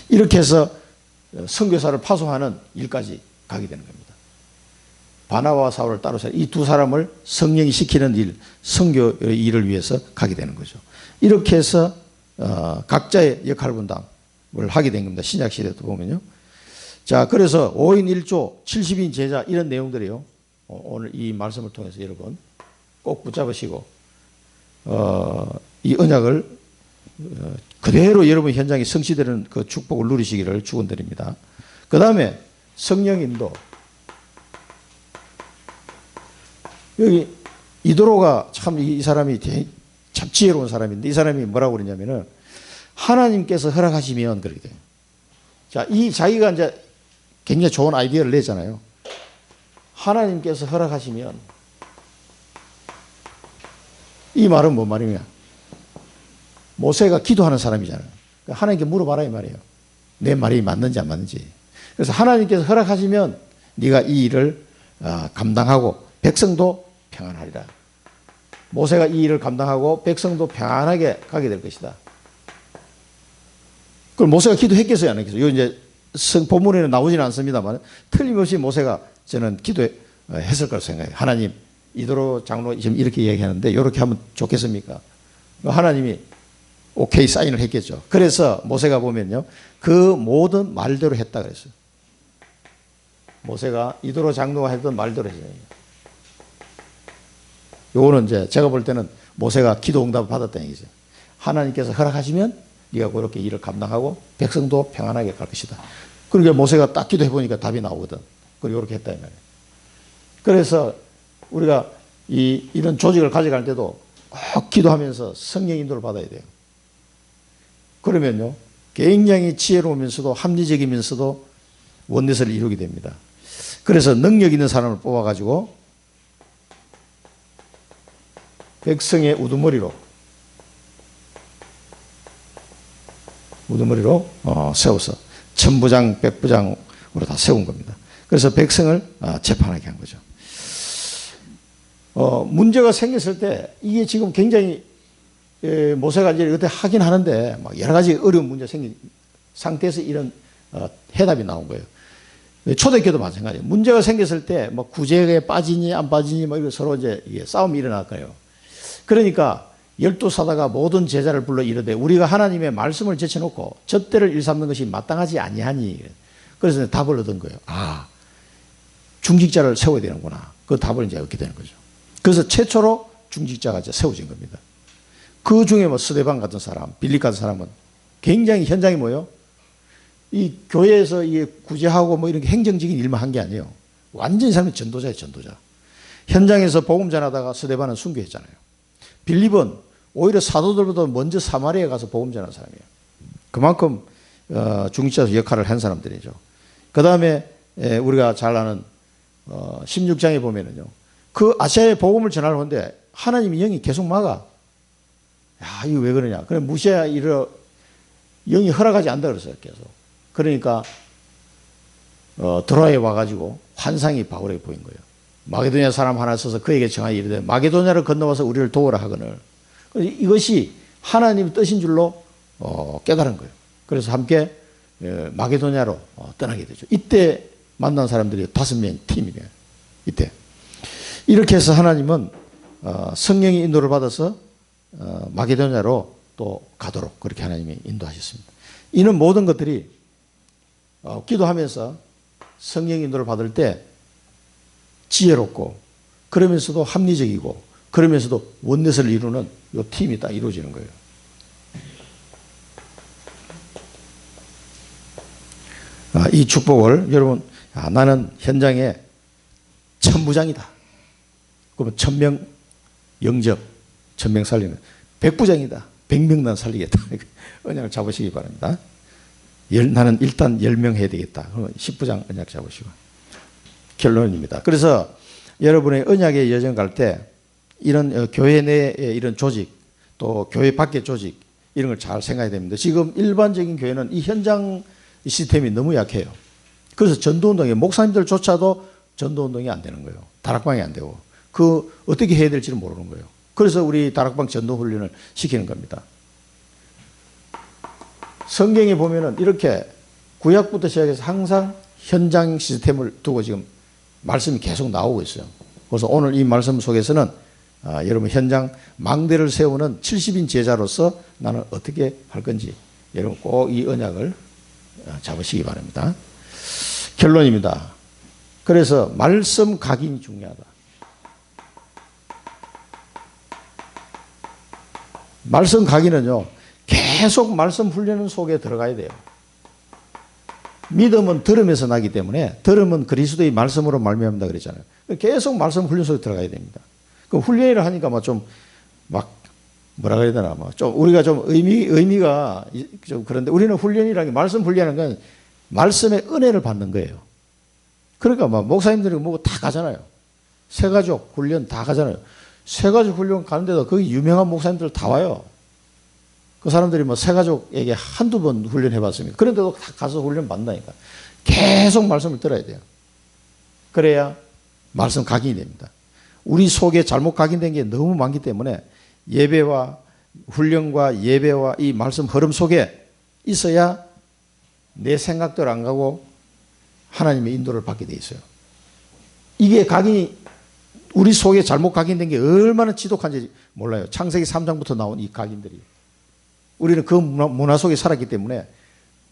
이렇게 해서 선교사를 파송하는 일까지 가게 되는 겁니다. 바나바와 사울을 따로 세워 이 두 사람을 성령이 시키는 일, 선교 일을 위해서 가게 되는 거죠. 이렇게 해서 각자의 역할 분담을 하게 된 겁니다. 신약 시대도 보면요. 자, 그래서 5인 1조, 70인 제자 이런 내용들이요. 오늘 이 말씀을 통해서 여러분 꼭 붙잡으시고 이 언약을 그대로 여러분 현장에 성취되는 그 축복을 누리시기를 축원드립니다. 그 다음에 성령 인도. 여기 이도로가 참 이 사람이 참 지혜로운 사람인데 이 사람이 뭐라고 그러냐면은 하나님께서 허락하시면 그렇게 돼요. 자, 이 자기가 이제 굉장히 좋은 아이디어를 냈잖아요. 하나님께서 허락하시면, 이 말은 뭔 말이냐? 모세가 기도하는 사람이잖아요. 하나님께 물어봐라 이 말이에요. 내 말이 맞는지 안 맞는지. 그래서 하나님께서 허락하시면 네가 이 일을 감당하고 백성도 평안하리라. 모세가 이 일을 감당하고 백성도 평안하게 가게 될 것이다. 그럼 모세가 기도했겠어요, 안 했겠어요? 이거 이제 본문에는 나오지는 않습니다만 틀림없이 모세가 저는 기도했을 거라고 생각해요. 하나님, 이도로 장로 지금 이렇게 이야기하는데 이렇게 하면 좋겠습니까? 하나님이 오케이 사인을 했겠죠. 그래서 모세가 보면요, 그 모든 말대로 했다 그랬어요. 모세가 이도로 장로가 했던 말대로 했어요. 요거는 이제 제가 볼 때는 모세가 기도 응답을 받았다는 얘기죠. 하나님께서 허락하시면 네가 그렇게 일을 감당하고 백성도 평안하게 갈 것이다. 그러니까 모세가 딱 기도해 보니까 답이 나오거든. 그리고 이렇게 했다 이 말이에요. 그래서 우리가 이런 조직을 가져갈 때도 꼭 기도하면서 성령 인도를 받아야 돼요. 그러면요, 굉장히 지혜로우면서도 합리적이면서도 원내스를 이루게 됩니다. 그래서 능력 있는 사람을 뽑아가지고 백성의 우두머리로 세워서 천부장, 백부장으로 다 세운 겁니다. 그래서 백성을 재판하게 한 거죠. 문제가 생겼을 때 이게 지금 굉장히 모세가 이제 그때 하긴 하는데 막 여러 가지 어려운 문제가 생긴 상태에서 이런 해답이 나온 거예요. 초대교도 마찬가지예요. 문제가 생겼을 때 뭐 구제에 빠지니 안 빠지니 뭐 이거 서로 이제 싸움이 일어날 거예요. 그러니까 12사도가 모든 제자를 불러 이르되 우리가 하나님의 말씀을 제쳐놓고 젖대를 일삼는 것이 마땅하지 아니하니. 그래서 답을 얻은 거예요. 중직자를 세워야 되는구나. 그 답을 이제 얻게 되는 거죠. 그래서 최초로 중직자가 이제 세워진 겁니다. 그 중에 뭐 스데반 같은 사람, 빌립 같은 사람은 굉장히 현장이 뭐예요? 이 교회에서 이 구제하고 뭐 이런 행정적인 일만 한 게 아니에요. 완전히 사람이 전도자예요, 전도자. 현장에서 복음 전하다가 스데반은 순교했잖아요. 빌립은 오히려 사도들보다 먼저 사마리아에 가서 복음 전한 사람이에요. 그만큼 중직자 역할을 한 사람들이죠. 그 다음에 우리가 잘 아는 16장에 보면은요, 그 아시아에 복음을 전하려고 하는데 하나님이 영이 계속 막아. 이거 왜 그러냐. 그래 무시해야 영이 허락하지 않는다 그랬어요, 계속. 그러니까 드로아에 와가지고 환상이 바울에게 보인 거예요. 마게도냐 사람 하나 써서 그에게 정하여 이르되 마게도냐를 건너와서 우리를 도우라 하거늘. 이것이 하나님의 뜻인 줄로 깨달은 거예요. 그래서 함께 마게도냐로 떠나게 되죠. 이때 만난 사람들이 5명 팀이에요. 이때 이렇게 해서 하나님은 성령의 인도를 받아서 마게도냐로 또 가도록 그렇게 하나님이 인도하셨습니다. 이는 모든 것들이 기도하면서 성령 인도를 받을 때 지혜롭고 그러면서도 합리적이고 그러면서도 원내스를 이루는 이 팀이 딱 이루어지는 거예요. 이 축복을 여러분, 나는 현장에 천부장이다. 그러면 1000명 영접, 1000명 살리는 100부장이다. 100명 난 살리겠다. 언약을 잡으시기 바랍니다. 나는 일단 10명 해야 되겠다. 그러면 10부장 언약 잡으시고. 결론입니다. 그래서 여러분의 언약의 여정 갈 때 이런 교회 내의 이런 조직 또 교회 밖의 조직 이런 걸 잘 생각해야 됩니다. 지금 일반적인 교회는 이 현장 시스템이 너무 약해요. 그래서 전도운동에 목사님들조차도 전도운동이 안 되는 거예요. 다락방이 안 되고 어떻게 해야 될지를 모르는 거예요. 그래서 우리 다락방 전도훈련을 시키는 겁니다. 성경에 보면은 이렇게 구약부터 시작해서 항상 현장 시스템을 두고 지금 말씀이 계속 나오고 있어요. 그래서 오늘 이 말씀 속에서는 여러분 현장 망대를 세우는 70인 제자로서 나는 어떻게 할 건지 여러분 꼭 이 언약을 잡으시기 바랍니다. 결론입니다. 그래서 말씀 각인이 중요하다. 말씀 각인은요, 계속 말씀 훈련 속에 들어가야 돼요. 믿음은 들음에서 나기 때문에 들음은 그리스도의 말씀으로 말미암는다 그랬잖아요. 계속 말씀 훈련 속에 들어가야 됩니다. 그 훈련을 하니까 막 뭐라 그래야 되나, 뭐 좀 우리가 좀 의미가 좀 그런데 우리는 훈련이라는 게 말씀 훈련하는 건 말씀의 은혜를 받는 거예요. 그러니까 막 목사님들이 뭐 다 가잖아요. 새가족 훈련 다 가잖아요. 새가족 훈련 가는데도 거기 유명한 목사님들 다 와요. 그 사람들이 뭐 새가족에게 한두 번 훈련해 봤습니다. 그런데도 다 가서 훈련 받는다니까. 계속 말씀을 들어야 돼요. 그래야 말씀 각인이 됩니다. 우리 속에 잘못 각인된 게 너무 많기 때문에 예배와 훈련과 예배와 이 말씀 흐름 속에 있어야 내 생각대로 안 가고 하나님의 인도를 받게 돼 있어요. 이게 각인이 우리 속에 잘못 각인된 게 얼마나 지독한지 몰라요. 창세기 3장부터 나온 이 각인들이. 우리는 그 문화 속에 살았기 때문에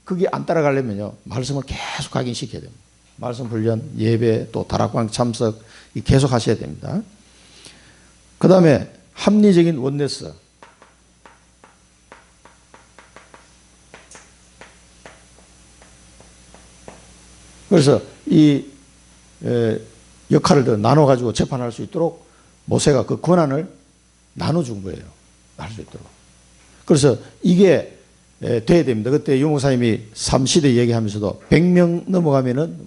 그게 안 따라가려면요. 말씀을 계속 각인시켜야 됩니다. 말씀 훈련, 예배, 또 다락방 참석 계속 하셔야 됩니다. 그 다음에 합리적인 원네스. 그래서 이 역할을 더 나눠가지고 재판할 수 있도록 모세가 그 권한을 나눠준 거예요. 할 수 있도록. 그래서 이게 돼야 됩니다. 그때 유목사님이 삼시대 얘기하면서도 100명 넘어가면은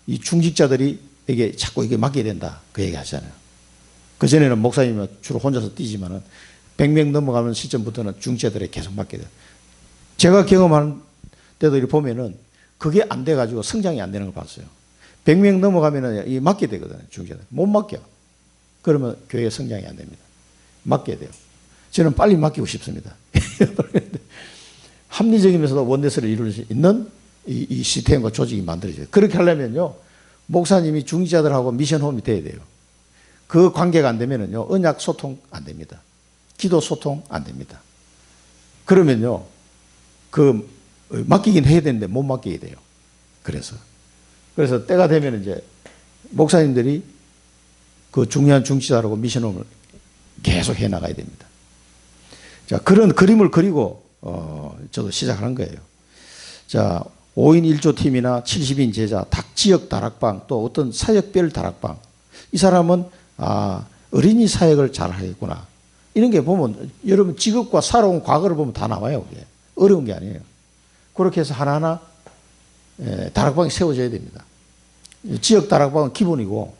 이 중직자들이 이게 자꾸 이게 맡게 된다. 그 얘기 하잖아요. 그전에는 목사님은 주로 혼자서 뛰지만은 100명 넘어가는 시점부터는 중직자들이 계속 맡게 돼요. 제가 경험한 때도 이렇게 보면은 그게 안 돼가지고 성장이 안 되는 걸 봤어요. 100명 넘어가면은 이 맡게 되거든요. 중직자들. 못 맡겨. 그러면 교회 성장이 안 됩니다. 맡게 돼요. 저는 빨리 맡기고 싶습니다. 합리적이면서도 원내스를 이룰 수 있는 이 시스템과 조직이 만들어져요. 그렇게 하려면요, 목사님이 중직자들하고 미션 홈이 돼야 돼요. 그 관계가 안 되면은요, 언약 소통 안 됩니다. 기도 소통 안 됩니다. 그러면요, 그 맡기긴 해야 되는데 못 맡기게 돼요. 그래서 때가 되면 이제 목사님들이 그 중요한 중직자라고 미션 홈을 계속 해 나가야 됩니다. 자, 그런 그림을 그리고 저도 시작하는 거예요. 자, 5인 1조 팀이나 70인 제자, 지역 다락방, 또 어떤 사역별 다락방. 이 사람은 어린이 사역을 잘 하겠구나. 이런 게 보면 여러분 직업과 살아온 과거를 보면 다 나와요. 그게. 어려운 게 아니에요. 그렇게 해서 하나하나 다락방이 세워져야 됩니다. 지역 다락방은 기본이고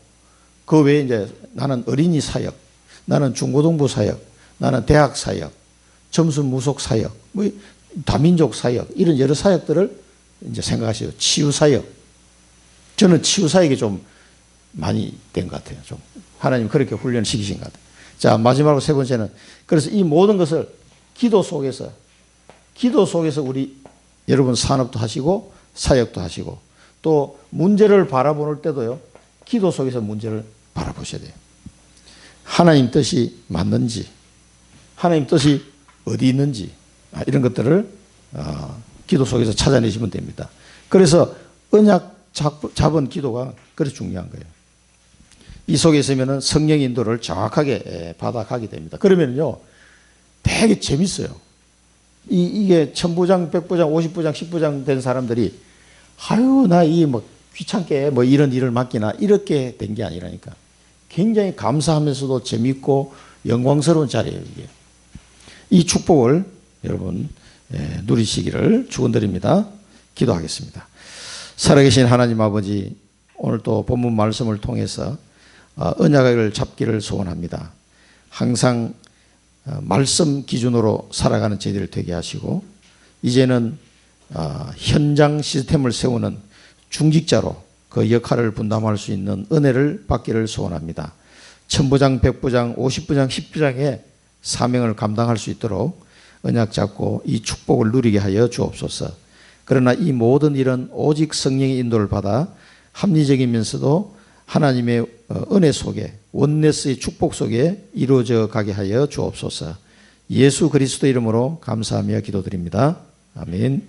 그 외에 이제 나는 어린이 사역, 나는 중고등부 사역, 나는 대학 사역, 점수 무속 사역, 뭐 다민족 사역, 이런 여러 사역들을 이제 생각하시죠. 치유 사역. 저는 치유 사역이 좀 많이 된 것 같아요. 좀 하나님 그렇게 훈련시키신 것 같아요. 자, 마지막으로 세 번째는 그래서 이 모든 것을 기도 속에서 우리 여러분 산업도 하시고 사역도 하시고 또 문제를 바라볼 때도요. 기도 속에서 문제를 바라보셔야 돼요. 하나님 뜻이 맞는지, 하나님 뜻이 어디 있는지 이런 것들을 기도 속에서 찾아내시면 됩니다. 그래서 언약 잡은 기도가 그렇게 중요한 거예요. 이 속에 있으면 성령 인도를 정확하게 받아가게 됩니다. 그러면요 되게 재밌어요. 이게 1000부장, 100부장, 50부장, 10부장 된 사람들이 아유 나 이 뭐 귀찮게 뭐 이런 일을 맡기나 이렇게 된 게 아니라니까. 굉장히 감사하면서도 재밌고 영광스러운 자리예요. 이게. 이 축복을 여러분 누리시기를 축원드립니다. 기도하겠습니다. 살아계신 하나님 아버지, 오늘 또 본문 말씀을 통해서 언약을 잡기를 소원합니다. 항상 말씀 기준으로 살아가는 저희들 되게 하시고 이제는 현장 시스템을 세우는 중직자로 그 역할을 분담할 수 있는 은혜를 받기를 소원합니다. 1000부장, 100부장, 50부장, 10부장의 사명을 감당할 수 있도록 언약 잡고 이 축복을 누리게 하여 주옵소서. 그러나 이 모든 일은 오직 성령의 인도를 받아 합리적이면서도 하나님의 은혜 속에 원네스의 축복 속에 이루어져 가게 하여 주옵소서. 예수 그리스도 이름으로 감사하며 기도드립니다. 아멘.